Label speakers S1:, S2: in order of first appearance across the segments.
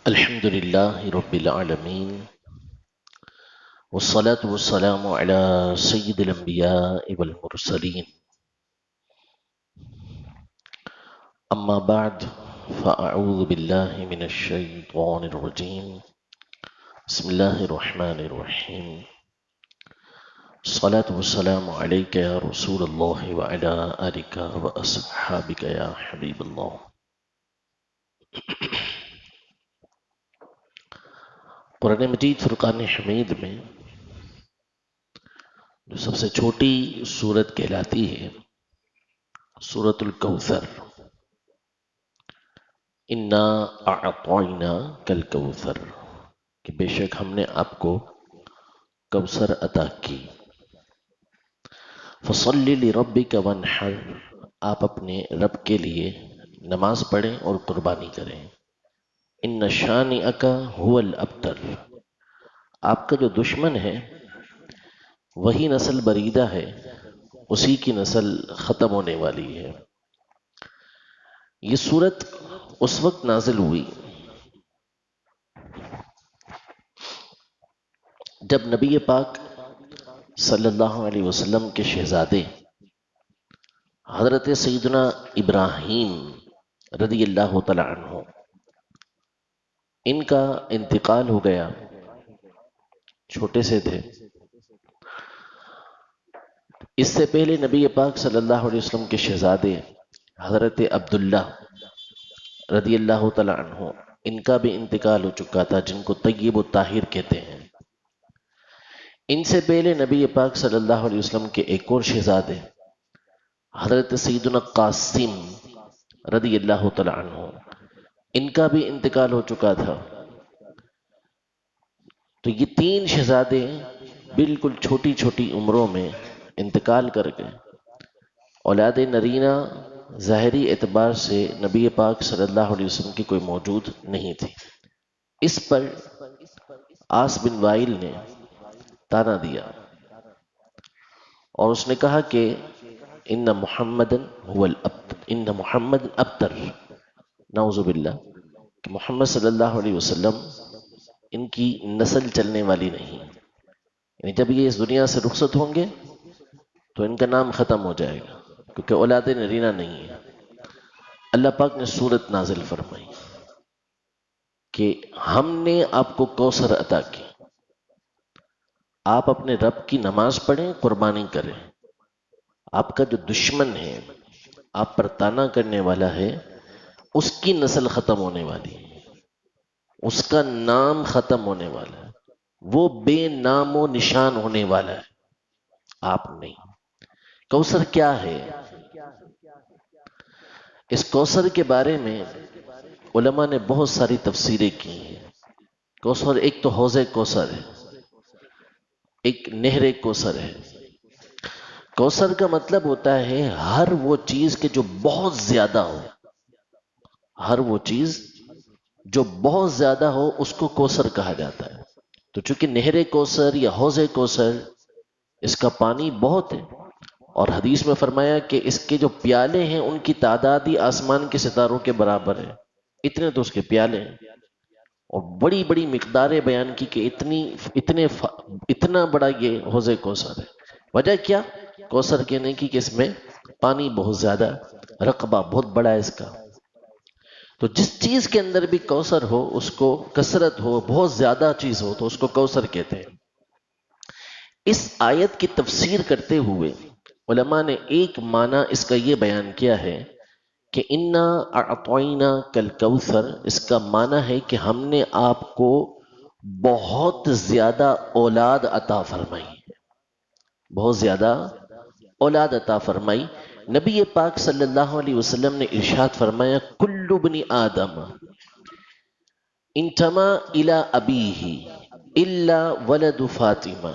S1: الحمد لله رب العالمين والصلاة والسلام على سيد الأنبياء والمرسلين أما بعد فأعوذ بالله من الشيطان الرجيم بسم الله الرحمن الرحيم الصلاة والسلام عليك يا رسول الله وعلى آلك وأصحابك يا حبيب الله. قرآن مجید فرقان حمید میں جو سب سے چھوٹی سورت کہلاتی ہے سورۃ الکوثر، انا اعطینا کل کوثر، کہ بے شک ہم نے آپ کو کوثر عطا کی. فصلی لربک وانحر، آپ اپنے رب کے لیے نماز پڑھیں اور قربانی کریں. ان شانئک هو الابتر، آپ کا جو دشمن ہے وہی نسل بریدہ ہے، اسی کی نسل ختم ہونے والی ہے. یہ سورت اس وقت نازل ہوئی جب نبی پاک صلی اللہ علیہ وسلم کے شہزادے حضرت سیدنا ابراہیم رضی اللہ تعالی عنہ، ان کا انتقال ہو گیا. چھوٹے سے تھے. اس سے پہلے نبی پاک صلی اللہ علیہ وسلم کے شہزادے حضرت عبداللہ رضی اللہ تعالی عنہ، ان کا بھی انتقال ہو چکا تھا، جن کو طیب و طاہر کہتے ہیں. ان سے پہلے نبی پاک صلی اللہ علیہ وسلم کے ایک اور شہزادے حضرت سیدنا قاسم رضی اللہ تعالی عنہ، ان کا بھی انتقال ہو چکا تھا. تو یہ تین شہزادے بالکل چھوٹی چھوٹی عمروں میں انتقال کر گئے. اولاد نرینہ ظاہری اعتبار سے نبی پاک صلی اللہ علیہ وسلم کی کوئی موجود نہیں تھی. اس پر عاص بن وائل نے تانا دیا اور اس نے کہا کہ ان محمد ابتر، نعوذ باللہ، کہ محمد صلی اللہ علیہ وسلم ان کی نسل چلنے والی نہیں. یعنی جب یہ اس دنیا سے رخصت ہوں گے تو ان کا نام ختم ہو جائے گا، کیونکہ اولاد نرینہ نہیں ہے. اللہ پاک نے سورت نازل فرمائی کہ ہم نے آپ کو کوثر عطا کی، آپ اپنے رب کی نماز پڑھیں، قربانی کریں. آپ کا جو دشمن ہے، آپ پر طعنا کرنے والا ہے، اس کی نسل ختم ہونے والی ہے، اس کا نام ختم ہونے والا ہے، وہ بے نام و نشان ہونے والا ہے، آپ نہیں. کوثر کیا ہے؟ اس کوثر کے بارے میں علماء نے بہت ساری تفسیریں کی ہیں. کوثر ایک تو حوض کوثر ہے، ایک نہر کوثر ہے. کوثر کا مطلب ہوتا ہے ہر وہ چیز کہ جو بہت زیادہ ہو، ہر وہ چیز جو بہت زیادہ ہو اس کو کوثر کہا جاتا ہے. تو چونکہ نہر کوثر یا حوض کوثر، اس کا پانی بہت ہے، اور حدیث میں فرمایا کہ اس کے جو پیالے ہیں ان کی تعداد ہی آسمان کے ستاروں کے برابر ہے. اتنے تو اس کے پیالے ہیں، اور بڑی بڑی مقداریں بیان کی کہ اتنا بڑا یہ حوض کوثر ہے. وجہ کیا؟ کوثر کہنے کی کہ اس میں پانی بہت زیادہ، رقبہ بہت بڑا ہے اس کا. تو جس چیز کے اندر بھی کوثر ہو، اس کو کثرت ہو، بہت زیادہ چیز ہو، تو اس کو کوثر کہتے ہیں. اس آیت کی تفسیر کرتے ہوئے علماء نے ایک معنی اس کا یہ بیان کیا ہے کہ انا اعطینا کل کوثر، اس کا معنی ہے کہ ہم نے آپ کو بہت زیادہ اولاد عطا فرمائی، بہت زیادہ اولاد عطا فرمائی. نبی پاک صلی اللہ علیہ وسلم نے ارشاد فرمایا کل ابن آدم انتما الی ابیہ الا ولد فاطمہ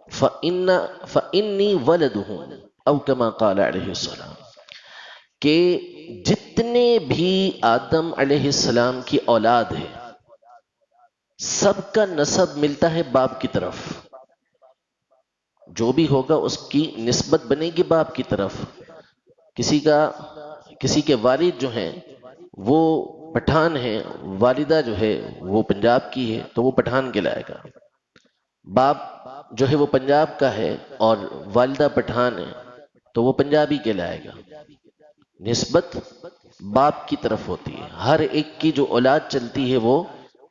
S1: فإنی ولدہم او کما قال علیہ السلام، کہ جتنے بھی آدم علیہ السلام کی اولاد ہے سب کا نسب ملتا ہے باپ کی طرف. جو بھی ہوگا اس کی نسبت بنے گی باپ کی طرف. کسی کے والد جو ہیں وہ پٹھان ہے، والدہ جو ہے وہ پنجاب کی ہے تو وہ پٹھان کہلائے گا، باپ جو ہے وہ پنجاب کا ہے اور والدہ پٹھان ہے تو وہ پنجابی کہلائے گا۔ نسبت باپ کی طرف ہوتی ہے، ہر ایک کی جو اولاد چلتی ہے وہ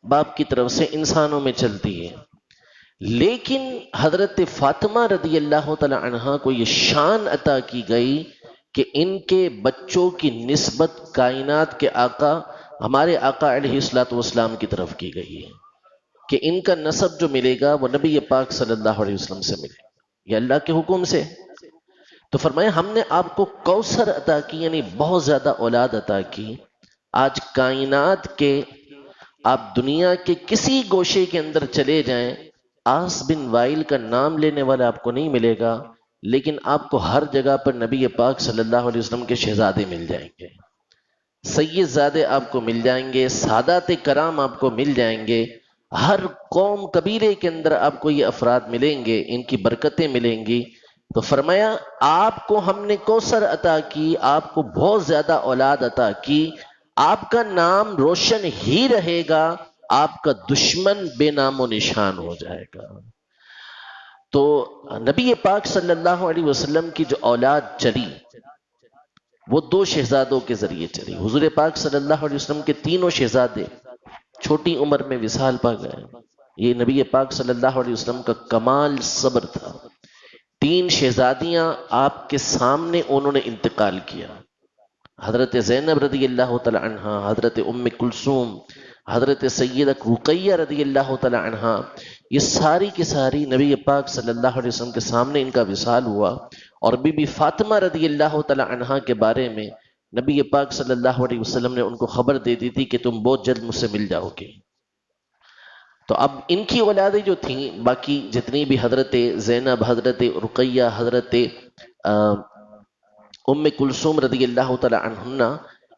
S1: باپ کی طرف سے انسانوں میں چلتی ہے، لیکن حضرت فاطمہ رضی اللہ تعالی عنہا کو یہ شان عطا کی گئی کہ ان کے بچوں کی نسبت کائنات کے آقا ہمارے آقا علیہ الصلوۃ والسلام کی طرف کی گئی ہے، کہ ان کا نسب جو ملے گا وہ نبی پاک صلی اللہ علیہ وسلم سے ملے گا، یہ اللہ کے حکم سے۔ تو فرمایا ہم نے آپ کو کوثر عطا کی، یعنی بہت زیادہ اولاد عطا کی۔ آج کائنات کے آپ دنیا کے کسی گوشے کے اندر چلے جائیں، آس بن وائل کا نام لینے والا آپ کو نہیں ملے گا، لیکن آپ کو ہر جگہ پر نبی پاک صلی اللہ علیہ وسلم کے شہزادے مل جائیں گے، سید زادے آپ کو مل جائیں گے، سادات کرام آپ کو مل جائیں گے، ہر قوم قبیلے کے اندر آپ کو یہ افراد ملیں گے، ان کی برکتیں ملیں گی۔ تو فرمایا آپ کو ہم نے کوثر عطا کی، آپ کو بہت زیادہ اولاد عطا کی، آپ کا نام روشن ہی رہے گا، آپ کا دشمن بے نام و نشان ہو جائے گا۔ تو نبی پاک صلی اللہ علیہ وسلم کی جو اولاد چلی وہ دو شہزادوں کے ذریعے چلی۔ حضور پاک صلی اللہ علیہ وسلم کے تینوں شہزادے چھوٹی عمر میں وصال پا گئے۔ یہ نبی پاک صلی اللہ علیہ وسلم کا کمال صبر تھا۔ تین شہزادیاں آپ کے سامنے انہوں نے انتقال کیا، حضرت زینب رضی اللہ تعالی عنہا، حضرت ام کلثوم، حضرت سیدہ رقیہ رضی اللہ تعالی عنہا، یہ ساری کی ساری نبی پاک صلی اللہ علیہ وسلم کے سامنے ان کا وصال ہوا۔ اور بی بی فاطمہ رضی اللہ تعالی عنہا کے بارے میں نبی پاک صلی اللہ علیہ وسلم نے ان کو خبر دے دی تھی کہ تم بہت جلد مجھ سے مل جاؤ گے۔ تو اب ان کی اولادیں جو تھیں، باقی جتنی بھی حضرت زینب، حضرت رقیہ، حضرت ام کلثوم رضی اللہ تعالی عنہا،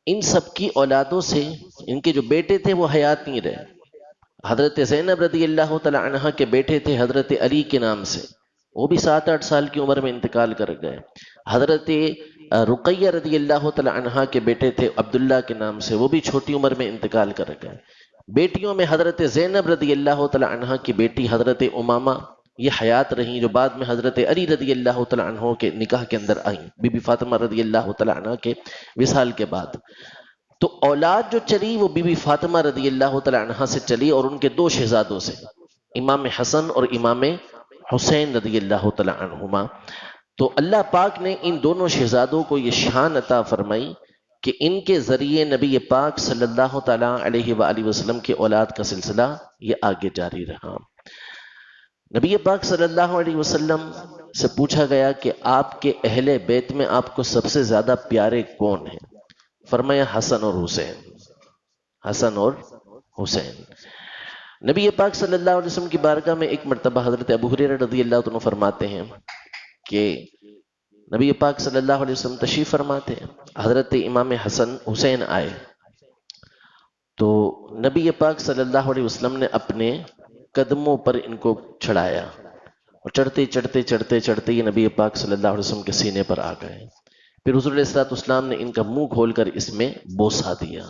S1: ان سب کی اولادوں سے ان کے جو بیٹے تھے وہ حیات نہیں رہے۔ حضرت زینب رضی اللہ تعالی عنہا کے بیٹے تھے حضرت علی کے نام سے، وہ بھی 7-8 سال کی عمر میں انتقال کر گئے۔ حضرت رقیہ رضی اللہ تعالی عنہا کے بیٹے تھے عبداللہ کے نام سے، وہ بھی چھوٹی عمر میں انتقال کر گئے۔ بیٹیوں میں حضرت زینب رضی اللہ تعالی عنہا کی بیٹی حضرت امامہ یہ حیات رہیں، جو بعد میں حضرت علی رضی اللہ تعالی عنہ کے نکاح کے اندر آئیں، بی بی فاطمہ رضی اللہ تعالی عنہ کے وصال کے بعد۔ تو اولاد جو چلی وہ بی بی فاطمہ رضی اللہ تعالی عنہ سے چلی، اور ان کے دو شہزادوں سے، امام حسن اور امام حسین رضی اللہ تعالی عنہما۔ تو اللہ پاک نے ان دونوں شہزادوں کو یہ شان عطا فرمائی کہ ان کے ذریعے نبی پاک صلی اللہ تعالی علیہ وآلہ وسلم کے اولاد کا سلسلہ یہ آگے جاری رہا۔ نبی پاک صلی اللہ علیہ وسلم سے پوچھا گیا کہ آپ کے اہل بیت میں آپ کو سب سے زیادہ پیارے کون ہیں؟ فرمایا حسن اور حسین، حسن اور حسین۔ نبی پاک صلی اللہ علیہ وسلم کی بارگاہ میں ایک مرتبہ حضرت ابو ہریرہ رضی اللہ عنہ فرماتے ہیں کہ نبی پاک صلی اللہ علیہ وسلم تشریف فرماتے ہیں، حضرت امام حسن حسین آئے تو نبی پاک صلی اللہ علیہ وسلم نے اپنے قدموں پر ان کو چڑھایا، اور چڑھتے چڑھتے چڑھتے چڑھتے یہ نبی پاک صلی اللہ علیہ وسلم کے سینے پر آ گئے۔ پھر حضور علیہ الصلوۃ والسلام نے ان کا منہ کھول کر اس میں بوسہ دیا۔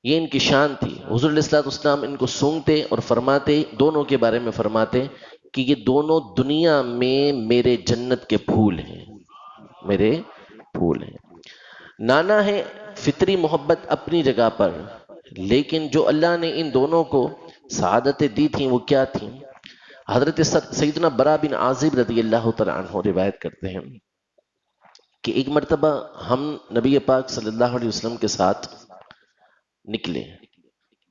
S1: یہ ان کی شان تھی۔ حضور علیہ الصلوۃ والسلام ان کو سونگتے اور فرماتے، دونوں کے بارے میں فرماتے کہ یہ دونوں دنیا میں میرے جنت کے پھول ہیں، میرے پھول ہیں۔ نانا ہے فطری محبت اپنی جگہ پر، لیکن جو اللہ نے ان دونوں کو سعادتیں دی تھیں وہ کیا تھیں؟ حضرت سیدنا برا بن عازب رضی اللہ تعالی عنہ روایت کرتے ہیں کہ ایک مرتبہ ہم نبی پاک صلی اللہ علیہ وسلم کے ساتھ نکلے،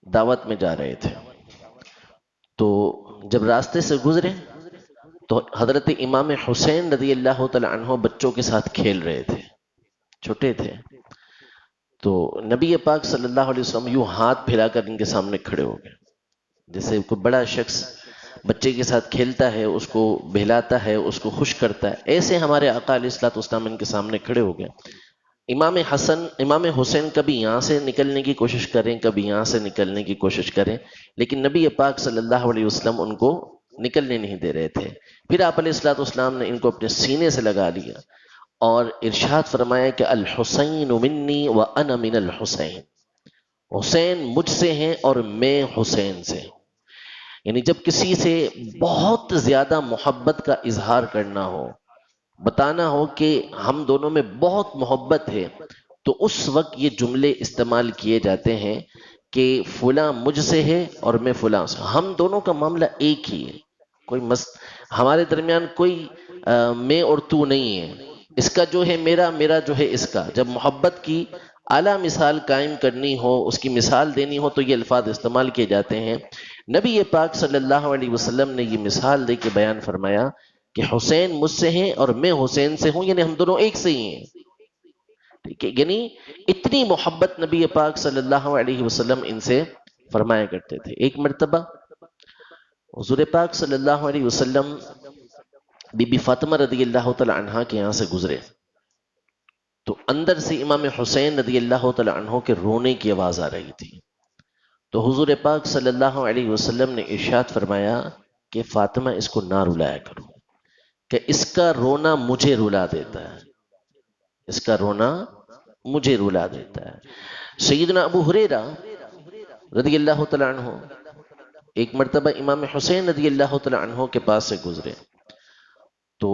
S1: دعوت میں جا رہے تھے، تو جب راستے سے گزرے تو حضرت امام حسین رضی اللہ تعالی عنہ بچوں کے ساتھ کھیل رہے تھے، چھوٹے تھے۔ تو نبی پاک صلی اللہ علیہ وسلم یوں ہاتھ پھیلا کر ان کے سامنے کھڑے ہو گئے، جیسے کوئی بڑا شخص بچے کے ساتھ کھیلتا ہے، اس کو بہلاتا ہے، اس کو خوش کرتا ہے، ایسے ہمارے آقا علیہ الصلوۃ والسلام ان کے سامنے کھڑے ہو گئے۔ امام حسین کبھی یہاں سے نکلنے کی کوشش کریں، کبھی یہاں سے نکلنے کی کوشش کریں، لیکن نبی پاک صلی اللہ علیہ وسلم ان کو نکلنے نہیں دے رہے تھے۔ پھر آپ علیہ الصلوۃ والسلام نے ان کو اپنے سینے سے لگا لیا اور ارشاد فرمایا کہ الحسین منی وانا من الحسین، حسین مجھ سے ہیں اور میں حسین سے. یعنی جب کسی سے بہت زیادہ محبت کا اظہار کرنا ہو، بتانا ہو کہ ہم دونوں میں بہت محبت ہے، تو اس وقت یہ جملے استعمال کیے جاتے ہیں کہ فلاں مجھ سے ہے اور میں فلاں سے. ہم دونوں کا معاملہ ایک ہی ہے، کوئی ہمارے درمیان کوئی میں اور تو نہیں ہے. اس کا جو ہے میرا، میرا جو ہے اس کا. جب محبت کی اعلیٰ مثال قائم کرنی ہو، اس کی مثال دینی ہو، تو یہ الفاظ استعمال کیے جاتے ہیں. نبی پاک صلی اللہ علیہ وسلم نے یہ مثال دے کے بیان فرمایا کہ حسین مجھ سے ہیں اور میں حسین سے ہوں، یعنی ہم دونوں ایک سے ہی ہیں. ٹھیک ہے، یعنی اتنی محبت نبی پاک صلی اللہ علیہ وسلم ان سے فرمایا کرتے تھے. ایک مرتبہ حضور پاک صلی اللہ علیہ وسلم بی بی فاطمہ رضی اللہ تعالی عنہا کے یہاں سے گزرے تو اندر سے امام حسین رضی اللہ تعالی عنہ کے رونے کی آواز آ رہی تھی. تو حضور پاک صلی اللہ علیہ وسلم نے ارشاد فرمایا کہ فاطمہ اس کو نہ رلایا کرو، کہ اس کا رونا مجھے رلا دیتا ہے، اس کا رونا مجھے رلا دیتا ہے. سیدنا ابو ہریرہ رضی اللہ تعالی عنہ ایک مرتبہ امام حسین رضی اللہ تعالی عنہ کے پاس سے گزرے تو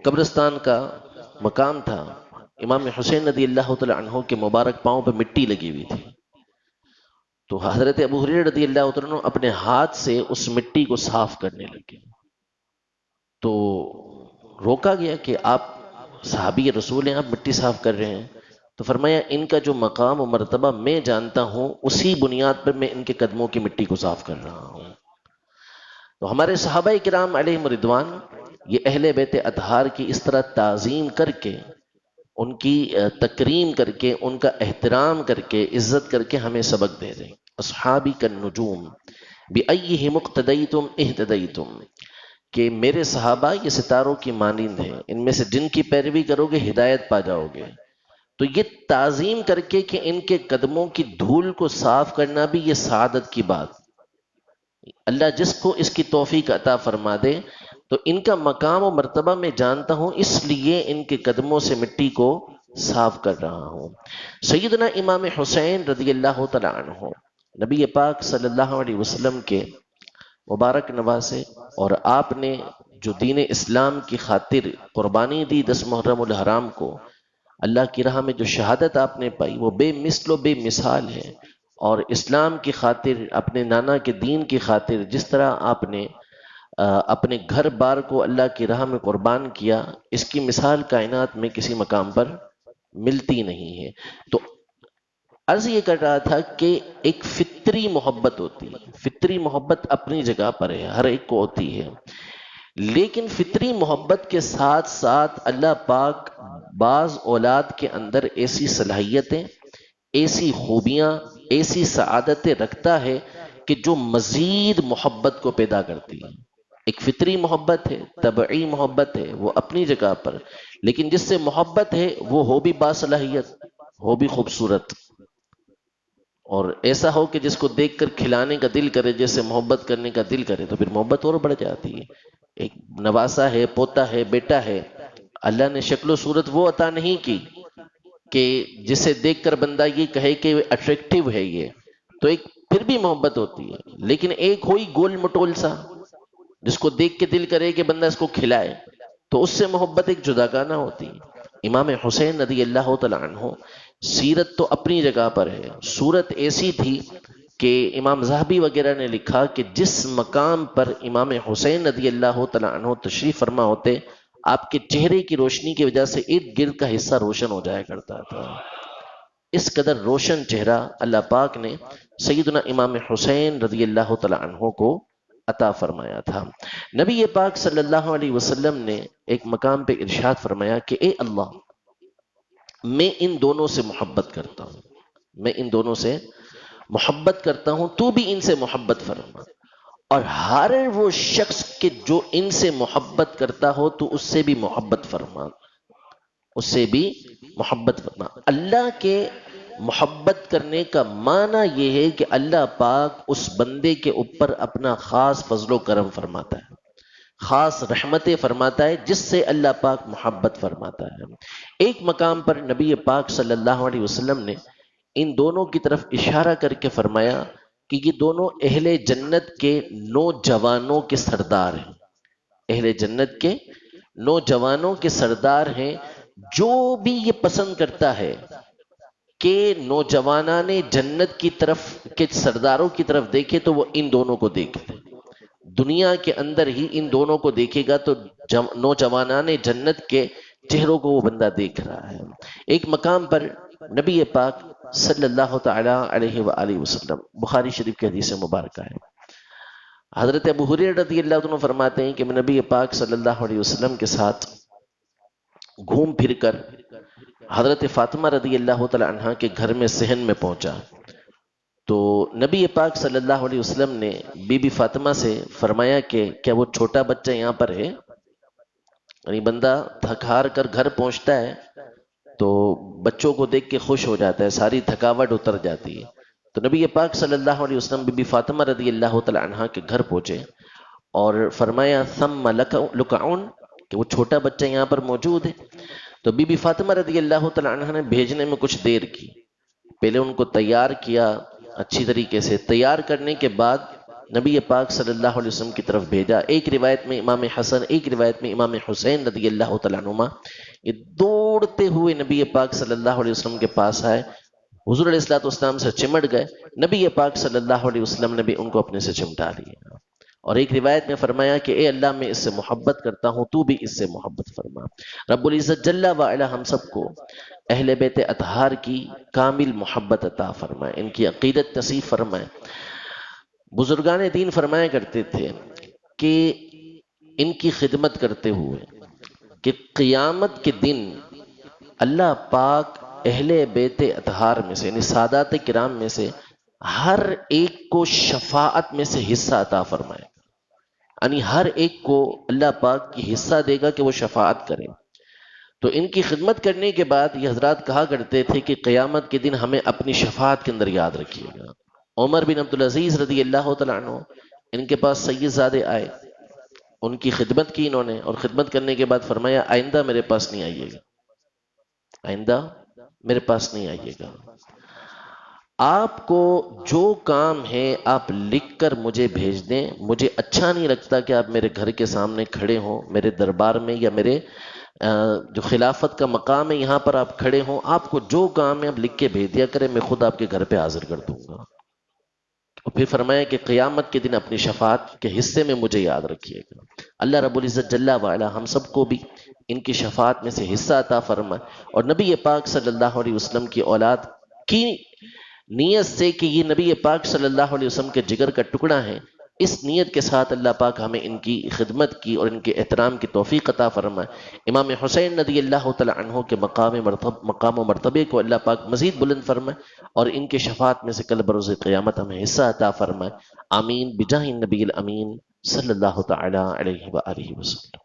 S1: قبرستان کا مقام تھا. امام حسین رضی اللہ تعالی عنہ کے مبارک پاؤں پہ مٹی لگی ہوئی تھی. تو حضرت ابو ہریرہ رضی اللہ تعالی عنہ اپنے ہاتھ سے اس مٹی کو صاف کرنے لگے. تو روکا گیا کہ آپ صحابی رسول ہیں، آپ مٹی صاف کر رہے ہیں. تو فرمایا ان کا جو مقام و مرتبہ میں جانتا ہوں، اسی بنیاد پر میں ان کے قدموں کی مٹی کو صاف کر رہا ہوں. تو ہمارے صحابہ کرام علیہم رضوان یہ اہل بیت اطہار کی اس طرح تعظیم کر کے، ان کی تکریم کر کے، ان کا احترام کر کے، عزت کر کے ہمیں سبق دے دیں. اصحابی کالنجوم بأیہم اقتدیتم اہتدیتم، کہ میرے صحابہ یہ ستاروں کی مانند ہیں، ان میں سے جن کی پیروی کرو گے ہدایت پا جاؤ گے. تو یہ تعظیم کر کے کہ ان کے قدموں کی دھول کو صاف کرنا بھی یہ سعادت کی بات. اللہ جس کو اس کی توفیق عطا فرما دے. تو ان کا مقام و مرتبہ میں جانتا ہوں، اس لیے ان کے قدموں سے مٹی کو صاف کر رہا ہوں. سیدنا امام حسین رضی اللہ تعالی عنہ نبی پاک صلی اللہ علیہ وسلم کے مبارک نواسے، اور آپ نے جو دین اسلام کی خاطر قربانی دی 10 محرم الحرام کو، اللہ کی راہ میں جو شہادت آپ نے پائی وہ بے مثل و بے مثال ہے. اور اسلام کی خاطر، اپنے نانا کے دین کی خاطر جس طرح آپ نے اپنے گھر بار کو اللہ کی راہ میں قربان کیا، اس کی مثال کائنات میں کسی مقام پر ملتی نہیں ہے. تو عرض یہ کر رہا تھا کہ ایک فطری محبت ہوتی ہے. فطری محبت اپنی جگہ پر ہے، ہر ایک کو ہوتی ہے، لیکن فطری محبت کے ساتھ ساتھ اللہ پاک بعض اولاد کے اندر ایسی صلاحیتیں، ایسی خوبیاں، ایسی سعادتیں رکھتا ہے کہ جو مزید محبت کو پیدا کرتی ہے. ایک فطری محبت ہے، طبعی محبت ہے، وہ اپنی جگہ پر، لیکن جس سے محبت ہے وہ ہو بھی باصلاحیت، ہو بھی خوبصورت، اور ایسا ہو کہ جس کو دیکھ کر کھلانے کا دل کرے، جیسے محبت کرنے کا دل کرے، تو پھر محبت اور بڑھ جاتی ہے. ایک نواسا ہے، پوتا ہے، بیٹا ہے، اللہ نے شکل و صورت وہ عطا نہیں کی کہ جسے دیکھ کر بندہ یہ کہے کہ اٹریکٹیو ہے یہ، تو ایک پھر بھی محبت ہوتی ہے. لیکن ایک ہوئی گول مٹول سا جس کو دیکھ کے دل کرے کہ بندہ اس کو کھلائے، تو اس سے محبت ایک جداگانہ ہوتی ہے. امام حسین رضی اللہ تعالی عنہ سیرت تو اپنی جگہ پر ہے، صورت ایسی تھی کہ امام ذہبی وغیرہ نے لکھا کہ جس مقام پر امام حسین رضی اللہ تعالی عنہ تشریف فرما ہوتے، آپ کے چہرے کی روشنی کی وجہ سے ارد گرد کا حصہ روشن ہو جایا کرتا تھا. اس قدر روشن چہرہ اللہ پاک نے سیدنا امام حسین رضی اللہ تعالی عنہ کو عطا فرمایا تھا. نبی پاک صلی اللہ علیہ وسلم نے ایک مقام پہ ارشاد فرمایا کہ اے اللہ، میں ان دونوں سے محبت کرتا ہوں، میں ان دونوں سے محبت کرتا ہوں، تو بھی ان سے محبت فرما. اور ہر وہ شخص کہ جو ان سے محبت کرتا ہو تو اس سے بھی محبت فرما، اس سے بھی محبت فرما. اللہ کے محبت کرنے کا معنی یہ ہے کہ اللہ پاک اس بندے کے اوپر اپنا خاص فضل و کرم فرماتا ہے، خاص رحمتیں فرماتا ہے، جس سے اللہ پاک محبت فرماتا ہے. ایک مقام پر نبی پاک صلی اللہ علیہ وسلم نے ان دونوں کی طرف اشارہ کر کے فرمایا کہ یہ دونوں اہل جنت کے نوجوانوں کے سردار ہیں، اہل جنت کے نوجوانوں کے سردار ہیں۔ جو بھی یہ پسند کرتا ہے کہ نوجوانان جنت کی طرف کے سرداروں کی طرف دیکھے تو وہ ان دونوں کو دیکھے، دنیا کے اندر ہی ان دونوں کو دیکھے گا تو نوجوانان جنت کے چہروں کو وہ بندہ دیکھ رہا ہے۔ ایک مقام پر نبی پاک صلی اللہ تعالی علیہ وآلہ وسلم، بخاری شریف کی حدیث مبارکہ ہے، حضرت ابو ہریرہ رضی اللہ عنہ فرماتے ہیں کہ میں نبی پاک صلی اللہ علیہ وسلم کے ساتھ گھوم پھر کر حضرت فاطمہ رضی اللہ تعالی عنہ کے گھر میں صحن میں پہنچا، تو نبی پاک صلی اللہ علیہ وسلم نے بی بی فاطمہ سے فرمایا کہ کیا وہ چھوٹا بچہ یہاں پر ہے؟ یعنی بندہ تھک ہار کر گھر پہنچتا ہے تو بچوں کو دیکھ کے خوش ہو جاتا ہے، ساری تھکاوٹ اتر جاتی ہے۔ تو نبی پاک صلی اللہ علیہ وسلم بی بی فاطمہ رضی اللہ تعالی عنہ کے گھر پہنچے اور فرمایا ثم لکعون، کہ وہ چھوٹا بچہ یہاں پر موجود ہے۔ تو بی بی فاطمہ رضی اللہ تعالی عنہ نے بھیجنے میں کچھ دیر کی، پہلے ان کو تیار کیا اچھی طریقے سے، تیار کرنے کے بعد نبی پاک صلی اللہ علیہ وسلم کی طرف بھیجا۔ ایک روایت میں امام حسن، ایک روایت میں امام حسین رضی اللہ تعالیٰ عنہما، یہ دوڑتے ہوئے نبی پاک صلی اللہ علیہ وسلم کے پاس آئے، حضور علیہ الصلوۃ والسلام سے چمٹ گئے، نبی پاک صلی اللہ علیہ وسلم نے بھی ان کو اپنے سے چمٹا لیا، اور ایک روایت میں فرمایا کہ اے اللہ میں اس سے محبت کرتا ہوں، تو بھی اس سے محبت فرما۔ رب العزت جل وعلا ہم سب کو اہل بیت اطہار کی کامل محبت عطا فرمائے، ان کی عقیدت نصیب فرمائے۔ بزرگان دین فرمایا کرتے تھے کہ ان کی خدمت کرتے ہوئے کہ قیامت کے دن اللہ پاک اہل بیت اطہار میں سے، یعنی سادات کرام میں سے ہر ایک کو شفاعت میں سے حصہ عطا فرمائے، یعنی ہر ایک کو اللہ پاک کی حصہ دے گا کہ وہ شفاعت کرے۔ تو ان کی خدمت کرنے کے بعد یہ حضرات کہا کرتے تھے کہ قیامت کے دن ہمیں اپنی شفاعت کے اندر یاد رکھیے گا۔ عمر بن عبدالعزیز رضی اللہ تعالیٰ عنہ، ان کے پاس سید زادے آئے، ان کی خدمت کی انہوں نے، اور خدمت کرنے کے بعد فرمایا آئندہ میرے پاس نہیں آئیے گا، آئندہ میرے پاس نہیں آئیے گا، آپ کو جو کام ہے آپ لکھ کر مجھے بھیج دیں، مجھے اچھا نہیں لگتا کہ آپ میرے گھر کے سامنے کھڑے ہوں، میرے دربار میں یا میرے جو خلافت کا مقام ہے یہاں پر آپ کھڑے ہوں، آپ کو جو کام ہے آپ لکھ کے بھیج دیا کریں، میں خود آپ کے گھر پہ حاضر کر دوں گا۔ اور پھر فرمایا کہ قیامت کے دن اپنی شفاعت کے حصے میں مجھے یاد رکھیے گا۔ اللہ رب العزت جل وعلا ہم سب کو بھی ان کی شفاعت میں سے حصہ عطا فرمائے، اور نبی پاک صلی اللہ علیہ وسلم کی اولاد کی نیت سے کہ یہ نبی پاک صلی اللہ علیہ وسلم کے جگر کا ٹکڑا ہے، اس نیت کے ساتھ اللہ پاک ہمیں ان کی خدمت کی اور ان کے احترام کی توفیق عطا فرمائے۔ امام حسین رضی اللہ تعالی عنہ کے مقام و مرتبے کو اللہ پاک مزید بلند فرمائے، اور ان کے شفاعت میں سے کل بروز قیامت ہمیں حصہ عطا فرمائے۔ آمین بجاہ النبی الامین صلی اللہ تعالی علیہ وآلہ وسلم۔